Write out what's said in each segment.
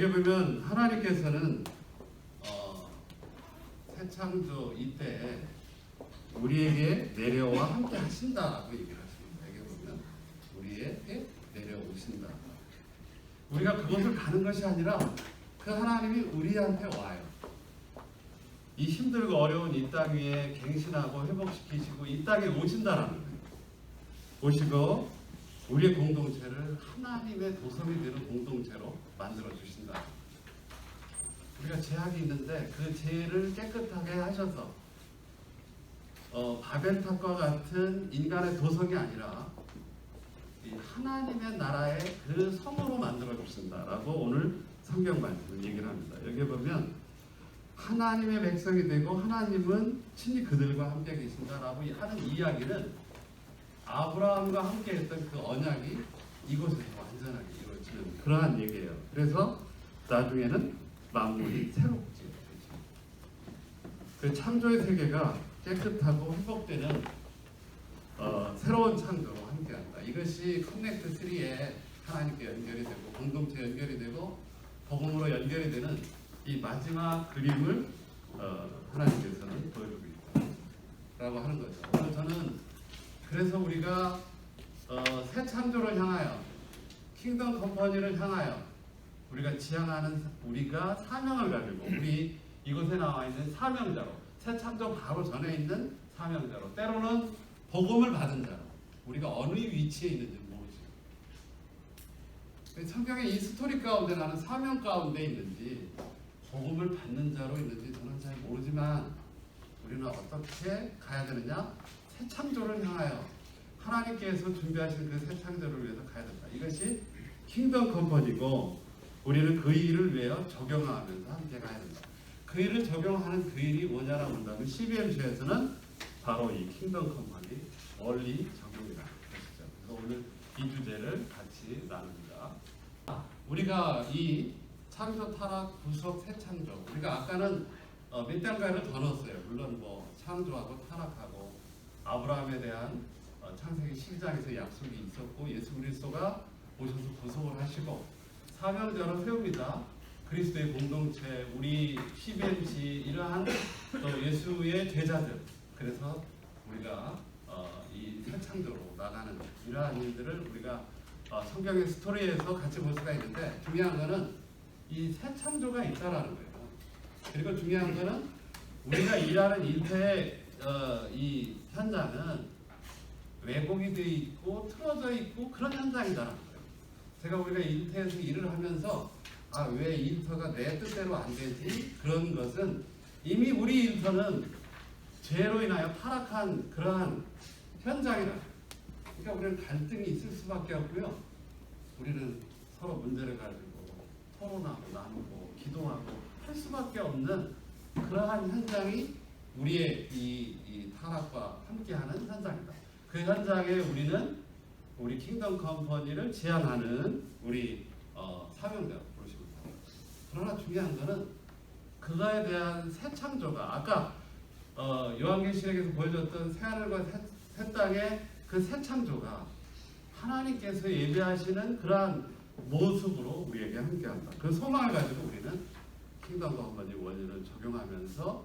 여기 보면 하나님께서는 새 창조 이때 우리에게 내려와 함께 하신다라고 얘기를 하십니다. 여기 보면 우리에게 내려오신다. 우리가 그곳을 가는 것이 아니라 그 하나님이 우리한테 와요. 이 힘들고 어려운 이 땅 위에 갱신하고 회복시키시고 이 땅에 오신다라는 거예요. 오시고 우리의 공동체를 하나님의 도성이 되는 공동체로 만들어 주신다. 우리가 죄악이 있는데 그 죄를 깨끗하게 하셔서 바벨탑과 같은 인간의 도성이 아니라 이 하나님의 나라의 그 성으로 만들어 주신다라고 오늘 성경 말씀을 얘기를 합니다. 여기 보면 하나님의 백성이 되고 하나님은 친히 그들과 함께 계신다라고 하는 이야기는 아브라함과 함께 했던 그 언약이 이곳에서 완전하게 이루어지는 그러한 얘기예요. 그래서 나중에는 만물이 새롭게 그 창조의 세계가 깨끗하고 회복되는 새로운 창조로 함께한다. 이것이 커넥트 3에 하나님께 연결이 되고 공동체 연결이 되고 복음으로 연결이 되는 이 마지막 그림을 하나님께서는 보여주고 있다라고 하는 거죠. 오늘 저는 그래서 우리가 새 창조를 향하여 킹덤 컴퍼니를 향하여 우리가 지향하는 우리가 사명을 가지고 우리 이곳에 나와 있는 사명자로 새 창조 바로 전에 있는 사명자로 때로는 복음을 받은 자로 우리가 어느 위치에 있는지 모르죠. 성경의 이 스토리 가운데 나는 사명 가운데 있는지 복음을 받는 자로 있는지 저는 잘 모르지만 우리는 어떻게 가야 되느냐? 새 창조를 향하여 하나님께서 준비하신 그 새 창조를 위해서 가야 된다. 이것이 킹덤 컴퍼니고 우리는 그 일을 위해 적용하면서 함께 가야 된다. 그 일을 적용하는 그 일이 뭐냐라고 한다면 CBMC에서는 바로 이 킹덤 컴퍼니 원리 적용이라는 것이죠. 그래서 오늘 이 주제를 같이 나눕니다. 우리가 이 창조, 타락, 구속, 새 창조 우리가 아까는 몇 단가를 더 넣었어요. 물론 뭐 창조하고 타락하고 아브라함에 대한 창세기 12장에서 약속이 있었고 예수 그리스도가 오셔서 구속을 하시고 사명자로 세웁니다. 그리스도의 공동체, 우리 CBMC 이러한 또 예수의 제자들. 그래서 우리가 이 새 창조로 나가는 이러한 일들을 우리가 성경의 스토리에서 같이 볼 수가 있는데 중요한 거는 이 새 창조가 있다라는 거예요. 그리고 중요한 거는 우리가 일하는 일터의 이 현장은 왜곡이 되어 있고 틀어져 있고 그런 현장이다라는 거예요. 제가 우리가 일터에서 일을 하면서 왜 일터가 내 뜻대로 안 되지? 그런 것은 이미 우리 일터는 죄로 인하여 타락한 그러한 현장이라. 그러니까 우리는 갈등이 있을 수밖에 없고요. 우리는 서로 문제를 가지고 토론하고 나누고 기도하고 할 수밖에 없는 그러한 현장이 우리의 이 타락과 함께하는 현장이다. 그 현장에 우리는 우리 킹덤 컴퍼니를 제안하는 우리 사명자로 부르시면 됩니다. 그러나 중요한 거는 그거에 대한 새 창조가 아까 요한계시록에서 보여줬던 새하늘과 새 땅의 그 새 창조가 하나님께서 예배하시는 그러한 모습으로 우리에게 함께한다. 그 소망을 가지고 우리는 킹덤 컴퍼니 원리를 적용하면서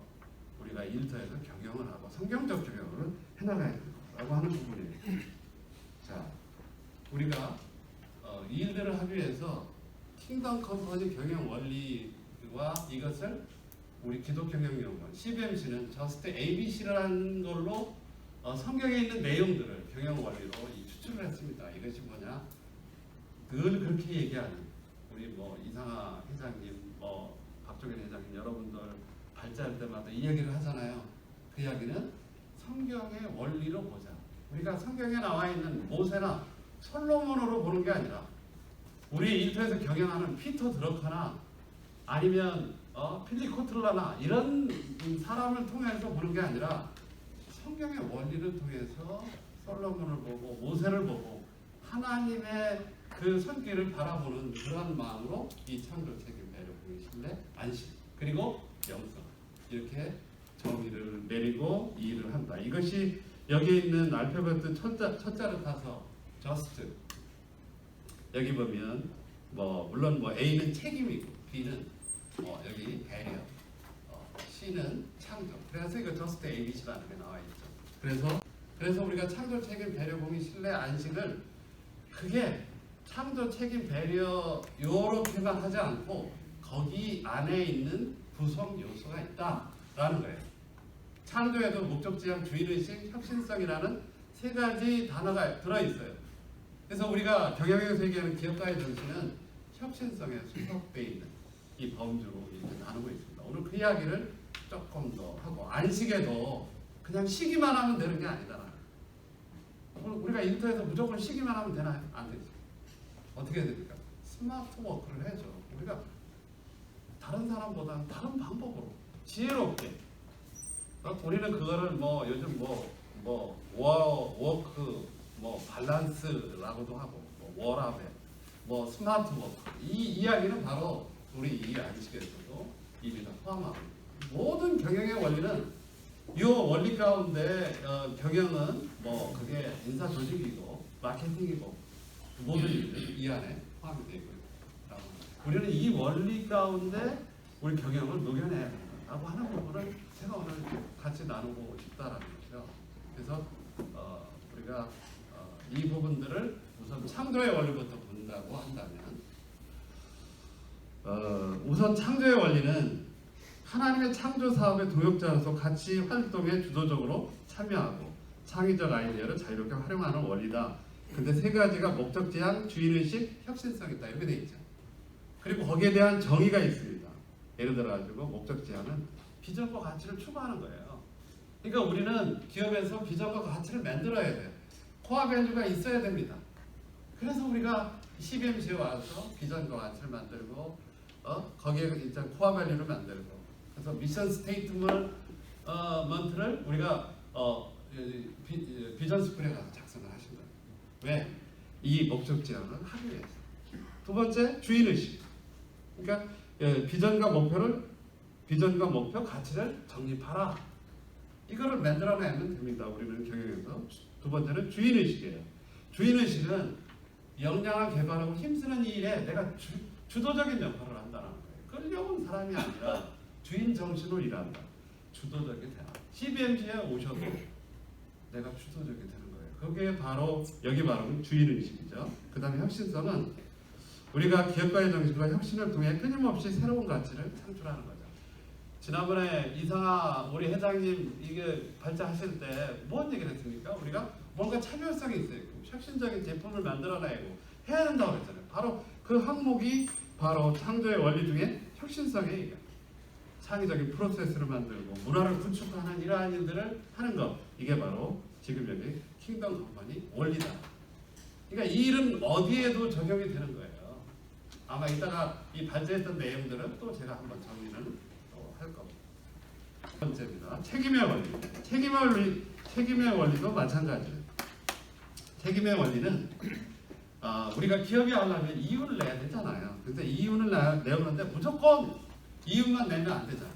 우리가 일터에서 경영을 하고 성경적 적용을 해나가야 된다고 하는 부분이에요. 자, 우리가 이 일들을 하기 위해서 킹덤 컴퍼니 경영 원리와 이것을 우리 기독 경영연구원 CBMC는 저스트 ABC라는 걸로 성경에 있는 내용들을 경영 원리로 추출을 했습니다. 이것이 뭐냐? 늘 그렇게 얘기하는 우리 뭐 이상하 회장님, 박종현 회장님 여러분들 발제할 때마다 이 얘기를 하잖아요. 그 이야기는 성경의 원리로 보자. 우리가 성경에 나와 있는 모세나 솔로몬으로 보는 게 아니라 우리 일터에서 경영하는 피터 드러커나 아니면 필립 코틀러나 이런 사람을 통해서 보는 게 아니라 성경의 원리를 통해서 솔로몬을 보고 모세를 보고 하나님의 그 손길을 바라보는 그런 마음으로 이 창조 책임, 배려, 공의, 신뢰, 안심 그리고 영성 이렇게 정의를 내리고 이 일을 한다. 이것이 여기에 있는 알파벳 첫자를 타서 just 여기 보면 뭐 물론 뭐 A는 책임이고 B는 여기 배려, C는 창조. 그래서 이거 저스트 ABC라는 게 나와 있죠. 그래서 우리가 창조, 책임, 배려, 공의, 신뢰, 안식을 그게 창조, 책임, 배려 요렇게만 하지 않고 거기 안에 있는 구성 요소가 있다라는 거예요. 창조에도 목적 지향, 주인의식, 혁신성이라는 세 가지 단어가 들어있어요. 그래서 우리가 경영에서 얘기하는 기업가의 정신은 혁신성에 수석되어 있는 이 범주로 이렇게 나누고 있습니다. 오늘 그 이야기를 조금 더 하고, 안식에도 그냥 쉬기만 하면 되는 게 아니다. 우리가 인터넷에서 무조건 쉬기만 하면 되나요? 안 되죠. 어떻게 해야 됩니까? 스마트 워크를 해야죠. 우리가 다른 사람보다는 다른 방법으로 지혜롭게. 우리는 그거를 뭐 요즘 워크 밸런스라고도 하고 워라벨, 스마트 워크, 이 이야기는 바로 우리 이 안식에서도 이미 다 포함하고 모든 경영의 원리는 이 원리 가운데 경영은 그게 인사 조직이고 마케팅이고 모든 일들이 이 안에 포함이 되어 있고요. 우리는 이 원리 가운데 우리 경영을 녹여내야 된다라고 하는 부분을 제가 오늘 같이 나누고 싶다라는 거죠. 그래서 우리가 이 부분들을 우선 창조의 원리부터 본다고 한다면 우선 창조의 원리는 하나님의 창조 사업의 동역자로서 같이 활동에 주도적으로 참여하고 창의적 아이디어를 자유롭게 활용하는 원리다. 근데 세 가지가 목적 지향, 주인의식, 혁신성이다. 이렇게 돼 있죠. 그리고 거기에 대한 정의가 있습니다. 예를 들어 가지고 목적 지향은 비전과 가치를 추구하는 거예요. 그러니까 우리는 기업에서 비전과 가치를 만들어야 돼요. 코어 밸류가 있어야 됩니다. 그래서 우리가 CBMC에 와서 비전과 가치를 만들고 거기에 이제 코어 밸류를 만들고 그래서 미션 스테이트먼트를 우리가 비전 스쿨에 가서 작성을 하신 거예요. 왜? 이 목적 지향을 하기 위해서. 두 번째, 주인의식. 그러니까 비전과 목표, 가치를 정립하라. 이거를 만들어내면 됩니다. 우리는 경영에서. 두 번째는 주인의식이에요. 주인의식은 역량을 개발하고 힘쓰는 이 일에 내가 주도적인 역할을 한다는 거예요. 끌려온 사람이 아니라 주인 정신으로 일한다. 주도적이 되라. CBMC에 오셔도 내가 주도적이 되는 거예요. 그게 바로 여기 말하는 주인의식이죠. 그 다음에 혁신성은 우리가 기업가의 정신과 혁신을 통해 끊임없이 새로운 가치를 창출하는 거죠. 지난번에 이상하 우리 회장님 이게 발제하실 때 뭔 얘기를 했습니까? 우리가 뭔가 차별성이 있어요. 혁신적인 제품을 만들어내고 해야 된다고 그랬잖아요. 바로 그 항목이 바로 창조의 원리 중에 혁신성이에요. 창의적인 프로세스를 만들고 문화를 구축하는 이러한 일들을 하는 것, 이게 바로 지금 여기 킹덤 컴퍼니 원리다. 그러니까 이 일은 어디에도 적용이 되는 거예요. 아마 이따가 이 발제했던 내용들은 또 제가 한번 정리를 할 겁니다. 첫 번째입니다. 책임의 원리. 책임의 원리도 마찬가지예요. 책임의 원리는 우리가 기업이 하려면 이윤을 내야 되잖아요. 근데 이윤을 내오는데 무조건 이윤만 내면 안 되잖아요.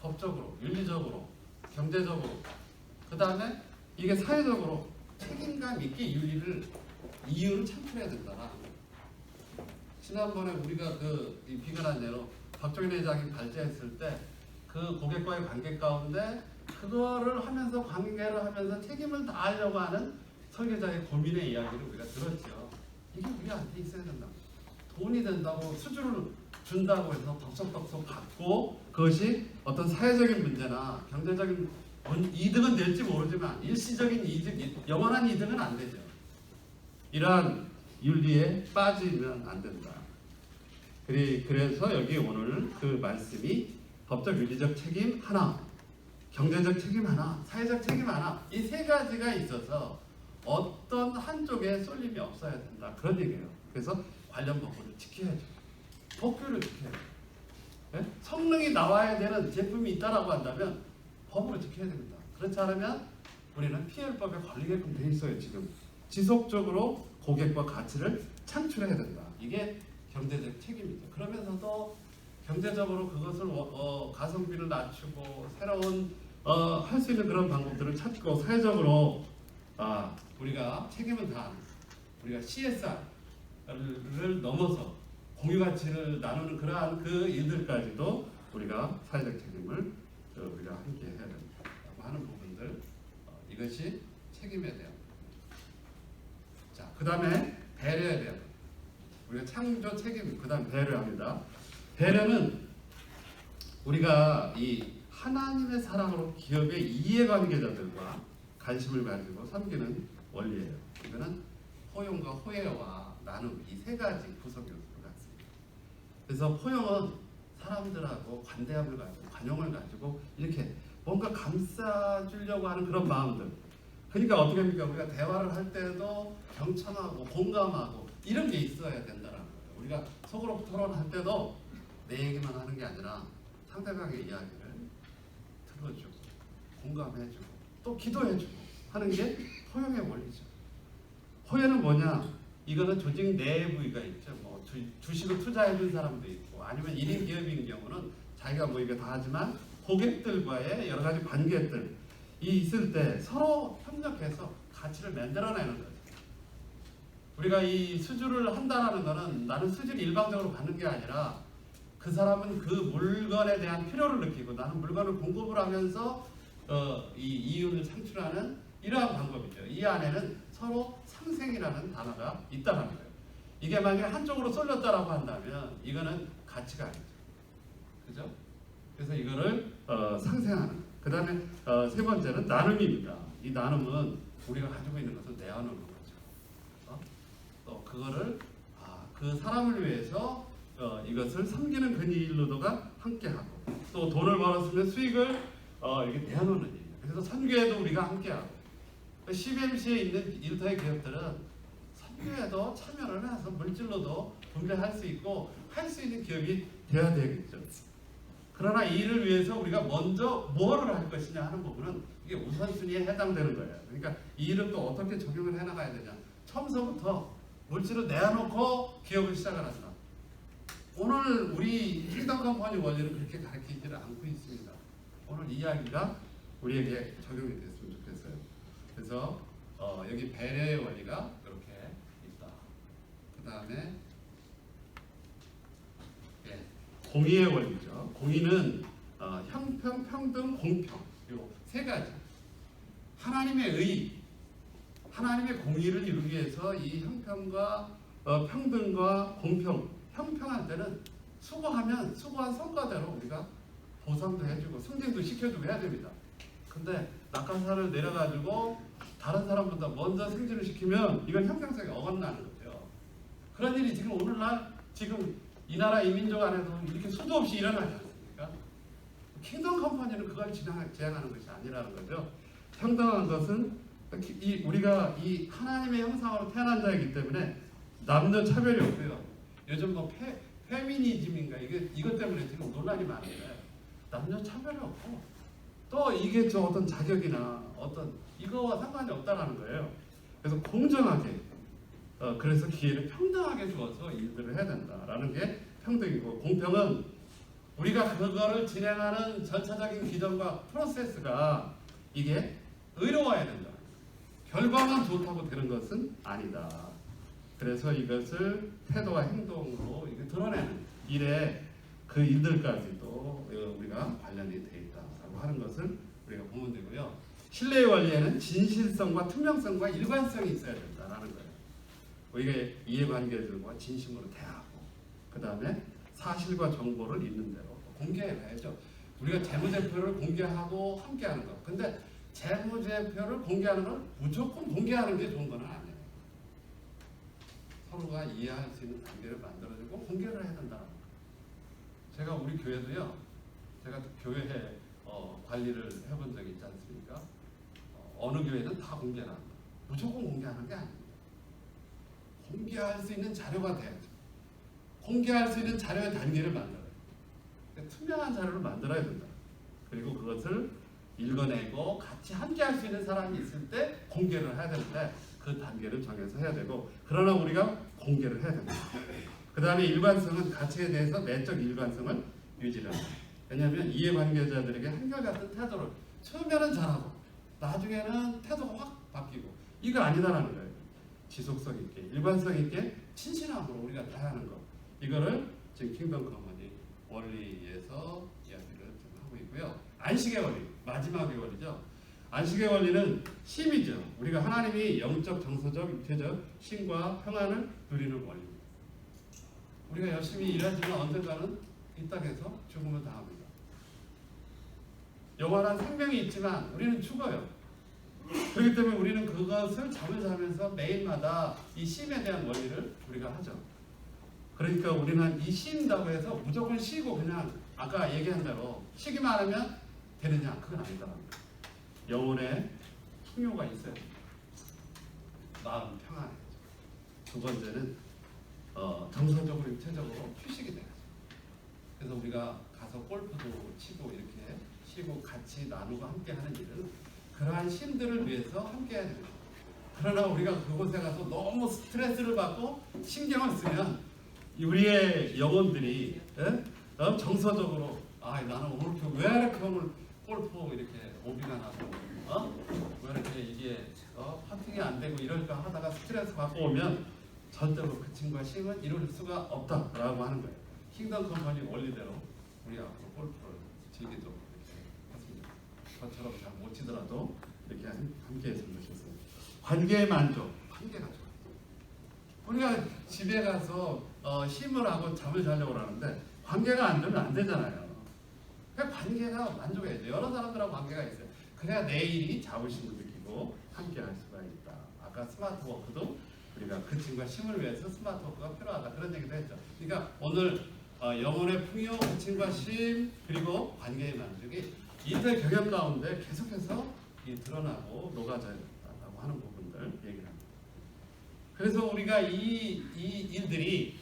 법적으로, 윤리적으로, 경제적으로, 그 다음에 이게 사회적으로 책임감 있게 이윤을 창출해야 된다. 지난번에 우리가 이 비근한 예로 박종인 회장이 발제했을 때 그 고객과의 관계 가운데 그거를 하면서 관계를 하면서 책임을 다하려고 하는 설계자의 고민의 이야기를 우리가 들었죠. 이게 우리한테 있어야 된다고. 돈이 된다고 수주를 준다고 해서 덕석덕석 받고 그것이 어떤 사회적인 문제나 경제적인 이득은 될지 모르지만 일시적인 이득, 영원한 이득은 안 되죠. 이러한 윤리에 빠지면 안 된다. 그래서 여기 오늘 그 말씀이 법적 윤리적 책임 하나, 경제적 책임 하나, 사회적 책임 하나, 이 세 가지가 있어서 어떤 한쪽에 쏠림이 없어야 된다. 그런 얘기예요. 그래서 관련 법규를 지켜야죠. 법규를 지켜야 돼요. 네? 성능이 나와야 되는 제품이 있다라고 한다면 법으로 지켜야 됩니다. 그렇지 않으면 우리는 PL법에 걸리게끔 돼 있어요. 지금 지속적으로 고객과 가치를 창출해야 된다. 이게 경제적 책임이죠. 그러면서도 경제적으로 그것을 가성비를 낮추고 새로운 할 수 있는 그런 방법들을 찾고 사회적으로 우리가 책임을 다하는 우리가 CSR을 넘어서 공유 가치를 나누는 그러한 그 일들까지도 우리가 사회적 책임을 우리가 함께 해야 된다고 하는 부분들, 이것이 책임에 대한. 자, 그 다음에 배려에 대한. 우리가 창조 책임, 그 다음 배려합니다. 배려는 우리가 이 하나님의 사랑으로 기업의 이해관계자들과 관심을 가지고 섬기는 원리예요. 이거는 포용과 호혜와 나눔, 이 세 가지 구성 요소를 갖습니다. 그래서 포용은 사람들하고 관대함을 가지고 관용을 가지고 이렇게 뭔가 감싸주려고 하는 그런 마음들. 그러니까 어떻게 합니까? 우리가 대화를 할 때도 경청하고 공감하고 이런 게 있어야 된다는 거예요. 우리가 속으로 토론할 때도 내 얘기만 하는 게 아니라 상대방의 이야기를 들어주고 공감해주고 또 기도해주고 하는 게 포용의 원리죠. 호혜는 뭐냐? 이거는 조직 내부가 있죠. 뭐 주식을 투자해준 사람도 있고 아니면 1인 기업인 경우는 자기가 뭐 이거 다 하지만 고객들과의 여러 가지 관계들이 있을 때 서로 협력해서 가치를 만들어내는 거죠. 우리가 이 수주를 한다는 거는 나는 수주를 일방적으로 받는 게 아니라 그 사람은 그 물건에 대한 필요를 느끼고 나는 물건을 공급을 하면서 이 이윤을 창출하는 이러한 방법이죠. 이 안에는 서로 상생이라는 단어가 있다는 거예요. 이게 만약에 한쪽으로 쏠렸다라고 한다면 이거는 가치가 아니죠. 그죠? 그래서 이거를 상생하는. 그 다음에 세 번째는 나눔입니다. 이 나눔은 우리가 가지고 있는 것을 내어놓는 거죠. 또 그거를 그 사람을 위해서 이것을 섬기는 근일로도가 함께하고 또 돈을 벌었으면 수익을 이렇게 내어놓는 일이에요. 그래서 선교에도 우리가 함께하고 CBMC에 있는 일터의 기업들은 선교에도 참여를 해서 물질로도 분배할 수 있고 할 수 있는 기업이 되어야 되겠죠. 그러나 이 일을 위해서 우리가 먼저 뭐를 할 것이냐 하는 부분은 이게 우선순위에 해당되는 거예요. 그러니까 이 일을 또 어떻게 적용을 해나가야 되냐. 처음서부터 물질을 내놓고 기업을 시작을 한다. 오늘 우리 킹덤 컴퍼니 원리는 그렇게 가르치지를 않고 있습니다. 오늘 이야기가 우리에게 적용이 됐으면 좋겠어요. 그래서 여기 배려의 원리가 이렇게 있다. 그 다음에 공의의 원리죠. 공의는 형평, 평등, 공평 이 세 가지. 하나님의 의, 하나님의 공의를 이루기 위해서 이 형평과 평등과 공평, 형평할 때는 수고하면 수고한 성과대로 우리가 보상도 해주고 승진도 시켜주고 해야 됩니다. 근데 낙하산을 내려가지고 다른 사람보다 먼저 승진을 시키면 이건 형평성이 어긋나는 거죠. 그런 일이 지금 오늘날 지금 이 나라 이민족 안에도 이렇게 수도 없이 일어나지 않습니까? 킹덤 컴퍼니는 그걸 지향하는 것이 아니라는 거죠. 평등한 것은 우리가 이 하나님의 형상으로 태어난 자이기 때문에 남녀 차별이 없고요. 요즘 뭐 페미니즘인가 이것 때문에 지금 논란이 많은데 남녀 차별이 없고 또 이게 저 어떤 자격이나 어떤 이거와 상관이 없다라는 거예요. 그래서 공정하게 그래서 기회를 평등하게 주어서 일들을 해야 된다라는 게 평등이고 공평은 우리가 그거를 진행하는 전체적인 기전과 프로세스가 이게 의로워야 된다. 결과만 좋다고 되는 것은 아니다. 그래서 이것을 태도와 행동으로 이게 드러내는 일에 그 일들까지도 우리가 관련이 되어 있다라고 하는 것을 우리가 보면 되고요. 신뢰의 원리에는 진실성과 투명성과 일관성이 있어야 된다라는 거예요. 우리가 이해관계들과 진심으로 대하고 그 다음에 사실과 정보를 있는 대로 공개해야죠. 우리가 재무제표를 공개하고 함께하는 것. 근데 재무제표를 공개하는 걸 무조건 공개하는 게 좋은 건 아니에요. 서로가 이해할 수 있는 관계를 만들어주고 공개를 해야 된다. 제가 우리 교회도요. 제가 교회 관리를 해본 적이 있지 않습니까? 어느 교회는 다 공개를 합니다. 무조건 공개하는 게 아닙니다. 공개할 수 있는 자료가 돼야죠. 공개할 수 있는 자료의 단계를 만들어요. 그러니까 투명한 자료를 만들어야 된다. 그리고 그것을 읽어내고 같이 함께 할 수 있는 사람이 있을 때 공개를 해야 되는데 그 단계를 정해서 해야 되고 그러나 우리가 공개를 해야 됩니다. 그 다음에 일관성은 가치에 대해서 내적 일관성을 유지를 합니다. 왜냐하면 이해관계자들에게 한결같은 태도를 처음에는 잘하고 나중에는 태도가 확 바뀌고 이거 아니다라는 거예요. 지속성 있게 일관성 있게 친신함으로 우리가 대하는 것 이거를 지금 킹덤 커머니 원리에서 이야기를 좀 하고 있고요. 안식의 원리, 마지막의 원리죠. 안식의 원리는 쉼이죠. 우리가 하나님이 영적, 정서적, 육체적 쉼과 평안을 누리는 원리입니다. 우리가 열심히 일하지만 언젠가는 이 땅에서 죽음을 당합니다. 영원한 생명이 있지만 우리는 죽어요. 그렇기 때문에 우리는 그것을 잠을 자면서 매일마다 이 쉼에 대한 원리를 우리가 하죠. 그러니까 우리는 이 쉰다고 해서 무조건 쉬고 그냥 아까 얘기한 대로 쉬기만 하면 되느냐? 그건 아니더라고요. 영혼의 풍요가 있어야 돼요. 마음 평안해야죠. 두 번째는 정서적으로 육체적으로 휴식이 돼야죠. 그래서 우리가 가서 골프도 치고 이렇게 쉬고 같이 나누고 함께 하는 일은 그러한 쉼들을 위해서 함께 해야 됩니다. 그러나 우리가 그곳에 가서 너무 스트레스를 받고 신경을 쓰면 우리의 영혼들이 정서적으로 나는 오늘 왜 이렇게 오늘 골프 이렇게 오비가 나고 왜 이렇게 이게 파팅이 안 되고 이럴까 하다가 스트레스 받고 오면 절대로 그 친구와 쉼을 이룰 수가 없다라고 하는 거예요. 킹덤 컴퍼니 원리대로 우리 앞으로 골프를 즐기도록 이렇게 했습니다. 저처럼 잘 못 치더라도 이렇게 함께 했으면 좋겠습니다. 관계의 만족, 관계가 좋아요. 우리가 집에 가서 쉼을 하고 잠을 자려고 하는데 관계가 안 되면 안 되잖아요. 그러니까 관계가 만족해야죠. 여러 사람들하고 관계가 있어요. 그래야 내일이 자부심을 느끼고 함께 할 수가 있다. 아까 스마트 워크도 우리가 그 친구가 쉼을 위해서 스마트 워크가 필요하다. 그런 얘기도 했죠. 그러니까 오늘 영혼의 풍요, 그 친구와 쉼, 그리고 관계의 만족이 인ter 경영 가운데 계속해서 드러나고 녹아져야겠다라고 하는 부분들 얘기를 합니다. 그래서 우리가 이 일들이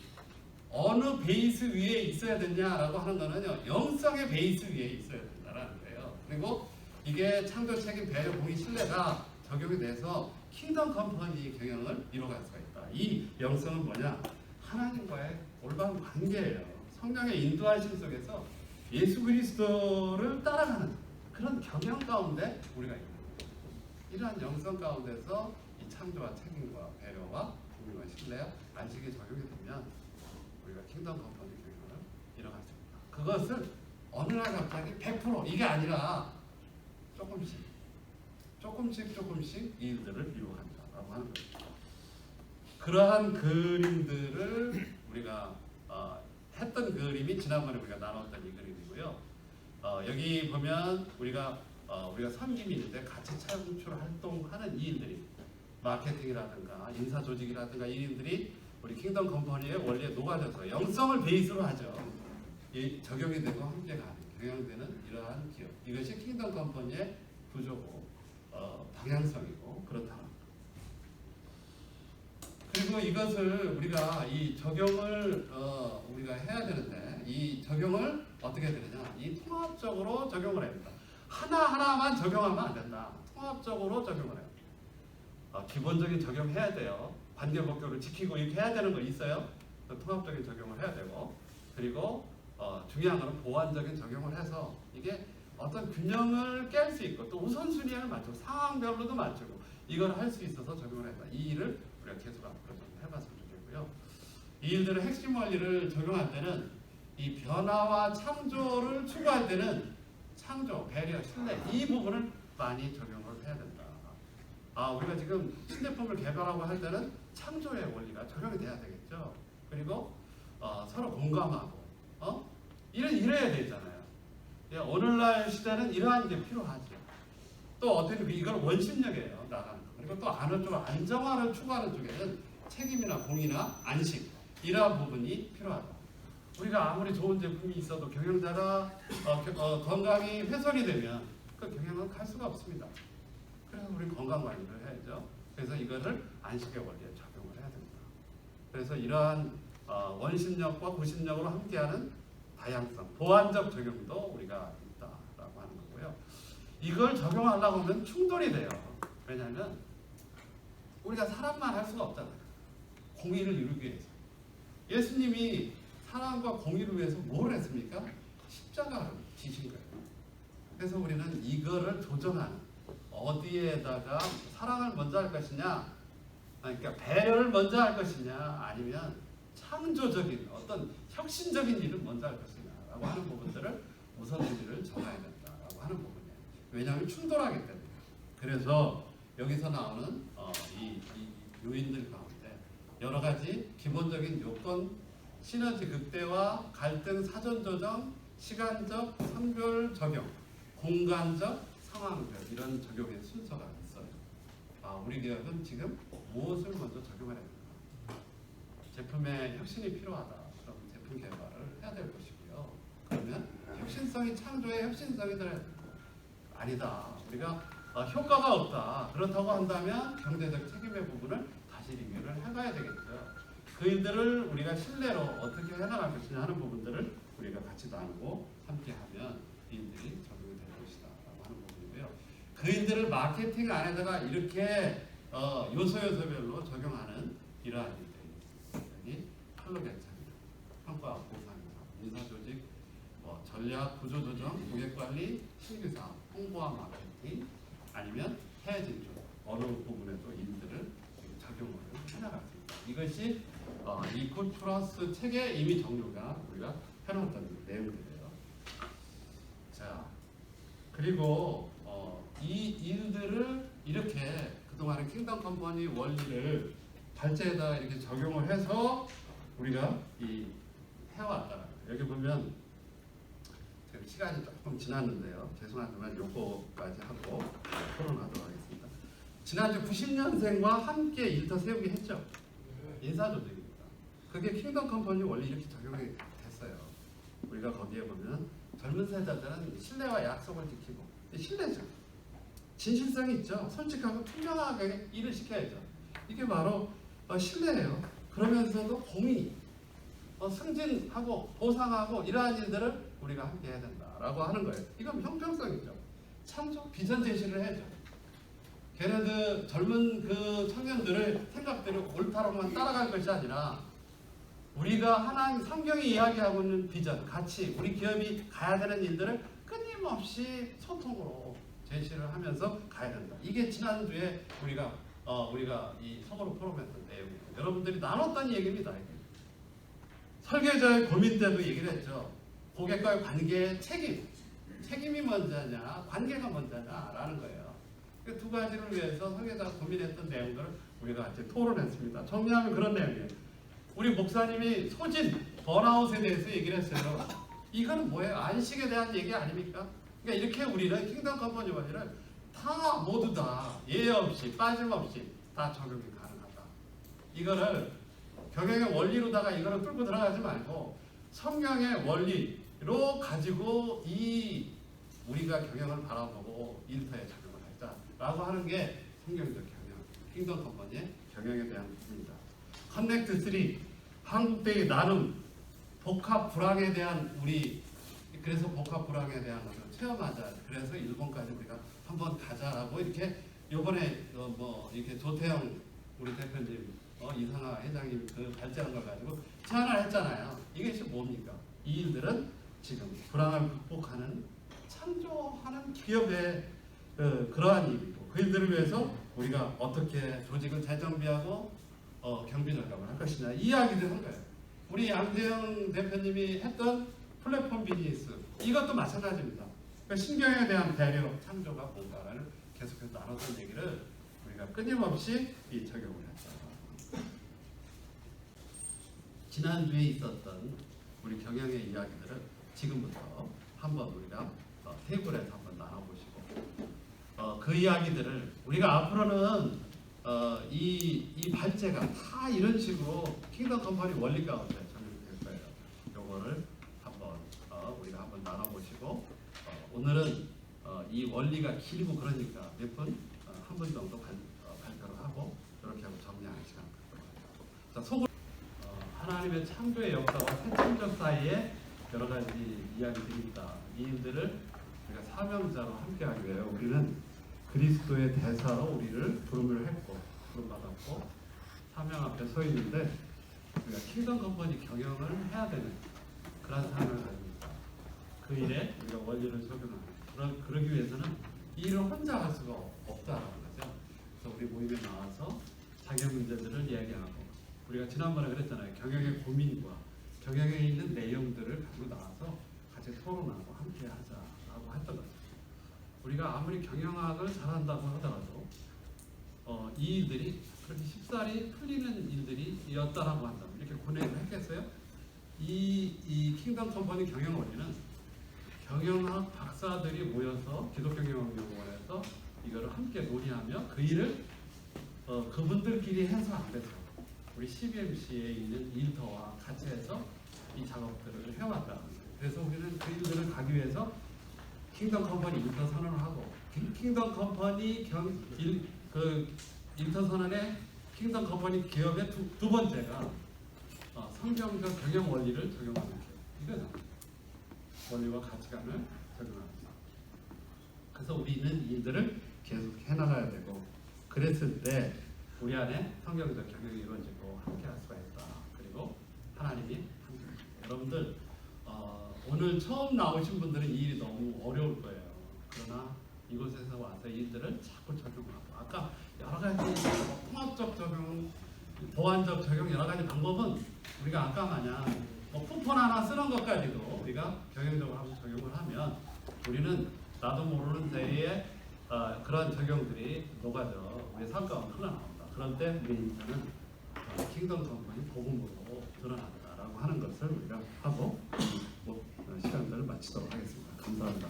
어느 베이스 위에 있어야 되냐라고 하는 거는요, 영성의 베이스 위에 있어야 된다라는 거예요. 그리고 이게 창조 책임 배려 공의 신뢰가 적용이 돼서 킹덤 컴퍼니 경영을 이뤄갈 수가 있다. 이 영성은 뭐냐? 하나님과의 올바른 관계예요. 성령의 인도하심 속에서 예수 그리스도를 따라가는 그런 경영 가운데 우리가 있는 거예요. 이러한 영성 가운데서 이 창조와 책임과 배려와 공의와 신뢰와 안식이 적용이 되면 우리가 킹덤 컴퍼니 경영을 이뤄갈 수 있다. 그것을 어느 날 갑자기 100% 이게 아니라 조금씩 이 일들을 이루어간다라고 하는 거죠. 그러한 그림들을 우리가 했던 그림이 지난번에 우리가 나눴던 이 그림이고요. 여기 보면 우리가 섬김이 있는데 같이 창출 활동하는 이 일들이 마케팅이라든가 인사 조직이라든가 이 일들이 우리 킹덤 컴퍼니의 원리에 녹아져서 영성을 베이스로 하죠. 적용이 되고 함께 가는 경영되는 이러한 기업. 이것이 킹덤 컴퍼니의 구조고 방향성이고 그렇다. 그리고 이것을 우리가 이 적용을 우리가 해야 되는데 이 적용을 어떻게 해야 되느냐? 이 통합적으로 적용을 해야 된다. 하나하나만 적용하면 안 된다. 통합적으로 적용을 해야 된다. 기본적인 적용해야 돼요. 반개법교를 지키고 이렇게 해야 되는 거 있어요. 통합적인 적용을 해야 되고 그리고 중요한 것은 보완적인 적용을 해서 이게 어떤 균형을 깰 수 있고 또 우선순위를 맞추고 상황별로도 맞추고 이걸 할 수 있어서 적용을 했다. 이 일을 우리가 계속 앞으로 좀 해봤으면 좋겠고요. 이 일들의 핵심 원리를 적용할 때는 이 변화와 창조를 추구할 때는 창조, 배려, 신뢰 이 부분을 많이 적용을 해야 된다. 우리가 지금 신제품을 개발하고 할 때는 창조의 원리가 적용이 돼야 되겠죠. 그리고 서로 공감하고 이래야 되잖아요. 오늘날 시대는 이러한 게 필요하죠. 또 어떻게 이걸 원심력이에요. 나가는 거. 그리고 또 안정화를 추구하는 쪽에는 책임이나 공의나 안식 이러한 부분이 필요하다. 우리가 아무리 좋은 제품이 있어도 경영자가 건강이 훼손이 되면 그 경영은 갈 수가 없습니다. 그래서 우리 건강 관리를 해야죠. 그래서 이거를 안식의 원리에 적용을 해야 됩니다. 그래서 이러한 원심력과 구심력으로 함께하는 다양성, 보완적 적용도 우리가 있다라고 하는 거고요. 이걸 적용하려고 하면 충돌이 돼요. 왜냐하면 우리가 사람만 할 수가 없잖아요. 공의를 이루기 위해서. 예수님이 사람과 공의를 위해서 뭘 했습니까? 십자가를 지신 거예요. 그래서 우리는 이거를 조정하는 어디에다가 사랑을 먼저 할 것이냐, 그러니까 배려를 먼저 할 것이냐, 아니면 창조적인 어떤 혁신적인 일을 먼저 할 것이냐라고 하는 부분들을 우선순위를 정해야 된다라고 하는 부분이에요. 왜냐하면 충돌하기 때문에. 그래서 여기서 나오는 이 요인들 가운데 여러 가지 기본적인 요건, 시너지 극대화, 갈등 사전 조정, 시간적 선별 적용, 공간적 상황별 이런 적용의 순서가 있어요. 우리 기업은 지금 무엇을 먼저 적용해야 됩니까? 제품의 혁신이 필요하다. 그럼 제품 개발을 해야 될 것이고요. 그러면 혁신성이 창조의 혁신성이 들어야 됩니다. 아니다. 우리가 효과가 없다. 그렇다고 한다면 경제적 책임의 부분을 다시 리뷰를 해가야 되겠죠. 그 일들을 우리가 신뢰로 어떻게 해나갈 것이냐 하는 부분들을 우리가 같이 나누고 함께하면 이 일들이 적용이 될 것이다 라고 하는 부분이고요. 그 일들을 마케팅 안에다가 이렇게 요소별로 적용하는 이러한 일들이 있습니다. 여기 컬러 괜찮습니다. 평가 보상이나 인사조직, 전략, 구조조정, 고객관리, 신규사업, 홍보와 마케팅, 아니면 해외 진출 어느 부분에도 일들을 적용을 해나갈 수 있다. 이것이 이퀄 플러스 책에 이미 정리가 우리가 해놓았던 내용들이에요. 자, 그리고 이 일들을 이렇게 그동안의 킹덤 컴퍼니 원리를 발제에다 이렇게 적용을 해서 우리가 해왔다. 여기 보면 시간이 조금 지났는데요. 죄송하지만 요거까지 하고 토론하도록 하겠습니다. 지난주 90년생과 함께 일터 세우기 했죠. 인사조직입니다. 그게 킹덤 컴퍼니 원리 이렇게 적용이 됐어요. 우리가 거기에 보면 젊은 세대들은 신뢰와 약속을 지키고, 신뢰죠. 진실성이 있죠. 솔직하고 투명하게 일을 시켜야죠. 이게 바로 신뢰예요. 그러면서도 공의, 승진하고 보상하고 이러한 일들을 우리가 함께 해야 된다라고 하는 거예요. 이건 형평성이죠. 창조 비전 제시를 해야죠. 걔네들 젊은 그 청년들의 생각대로 옳다로만 따라갈 것이 아니라 우리가 하나님 성경이 이야기하고 있는 비전, 가치, 우리 기업이 가야 되는 일들을 끊임없이 소통으로 제시를 하면서 가야 된다. 이게 지난주에 우리가 이 성으로 포럼했던 내용이에요. 여러분들이 나눴던 얘기입니다. 이게. 설계자의 고민 때도 얘기를 했죠. 고객과의 관계의 책임이 먼저냐, 관계가 먼저냐라는 거예요. 그 두 가지를 위해서 설계자가 고민했던 내용들을 우리가 같이 토론했습니다. 정리하면 그런 내용이에요. 우리 목사님이 소진, 번아웃에 대해서 얘기를 했어요. 이건 뭐예요? 안식에 대한 얘기 아닙니까? 그러니까 이렇게 우리는 킹덤 컴퍼니 원리를 다 모두 다 예외 없이 빠짐없이 다 적용이 가능하다. 이거를 경영의 원리로다가 이거를 끌고 들어가지 말고 성경의 원리로 가지고 우리가 경영을 바라보고 일터에 적용을 하자라고 하는 게 성경적 경영, 킹덤 컴퍼니의 경영에 대한 부분입니다. 커넥트 3, 한국대의 나눔, 복합 불황에 대한 그래서 복합 불황에 대한 것을 체험하자. 그래서 일본까지 우리가 한번 가자라고 이렇게 요번에 이렇게 조태영 우리 대표님, 이상하 회장님 그 발제한 걸 가지고 제안을 했잖아요. 이것이 뭡니까? 이 일들은 지금 불황을 극복하는 창조하는 기업의 그러한 일이고 그 일들을 위해서 우리가 어떻게 조직을 재정비하고 경비 절감을 할 것이냐 이야기를 한 거예요. 우리 양태영 대표님이 했던 플랫폼 비즈니스 이것도 마찬가지입니다. 그러니까 신경에 대한 배려, 창조가 뭔가를 계속해서 나눴던 얘기를 우리가 끊임없이 적용을 했다. 지난주에 있었던 우리 경영의 이야기들을 지금부터 한번 우리가 테이블에서 한번 나눠보시고 그 이야기들을 우리가 앞으로는 이 발제가 다 이런 식으로 킹덤 컴퍼니 원리 가운데 적용이 될 거예요. 요거를 한번 우리가 한번 나눠보시고 오늘은 이 원리가 길고 그러니까 몇 분, 한 분 정도 발표를 하고 이렇게 하고 정리하는 시간 갖도록 하죠. 하나님의 창조의 역사와 새창조 사이에 여러 가지 이야기들이 있다. 이 일들을 우리가 사명자로 함께하기 위해 우리는 그리스도의 대사로 우리를 부름을 했고 부름받았고 사명 앞에 서 있는데 우리가 킹덤 컴퍼니 경영을 해야 되는 그런 사명을 가지고 있다. 그 일에 우리가 원리를 적용하는 그러기 위해서는 이 일을 혼자 할 수가 없다라는 거죠. 그래서 우리 모임에 나와서 자기 문제들을 이야기하고 우리가 지난번에 그랬잖아요. 경영의 고민과 경영에 있는 내용들을 가지고 나와서 같이 토론하고 함께 하자라고 했던 거죠. 우리가 아무리 경영학을 잘한다고 하더라도 이 일들이 그렇게 쉽사리 풀리는 일들이었다라고 한다면 이렇게 고뇌를 했겠어요? 이 킹덤 컴퍼니 경영 원리는 경영학 박사들이 모여서 기독경영연구원에서 이거를 함께 논의하며 그 일을 그분들끼리 해서 안 되죠. 우리 CBMC에 있는 인터와 같이 해서 이 작업들을 해왔다. 그래서 우리는 그 일들을 가기 위해서 킹덤 컴퍼니 인터 선언을 하고 킹덤 컴퍼니 인터 선언의 킹덤 컴퍼니 기업의 두 번째가 성경적 경영 원리를 적용하는 게 이거죠. 원리와 가치관을 적용합니다. 그래서 우리는 이들을 계속 해나가야 되고 그랬을 때 우리 안에 성경적 경영이 이루어지고 함께 할 수가 있다. 그리고 하나님이 함께. 여러분들 오늘 처음 나오신 분들은 이 일이 너무 어려울 거예요. 그러나 이곳에서 와서 이 일들을 자꾸 적용하고 아까 여러 가지 통합적 적용, 보완적 적용 여러 가지 방법은 우리가 아까 마냥 쿠폰 하나 쓰는 것까지도 우리가 경영적으로 한번 적용을 하면 우리는 나도 모르는 데에 그런 적용들이 녹아져 우리 삶 가운데 흘러나옵니다. 그런 때 우리 인생은 킹덤 컴퍼니 복음으로 드러난다라고 하는 것을 우리가 하고 시간들을 마치도록 하겠습니다. 감사합니다.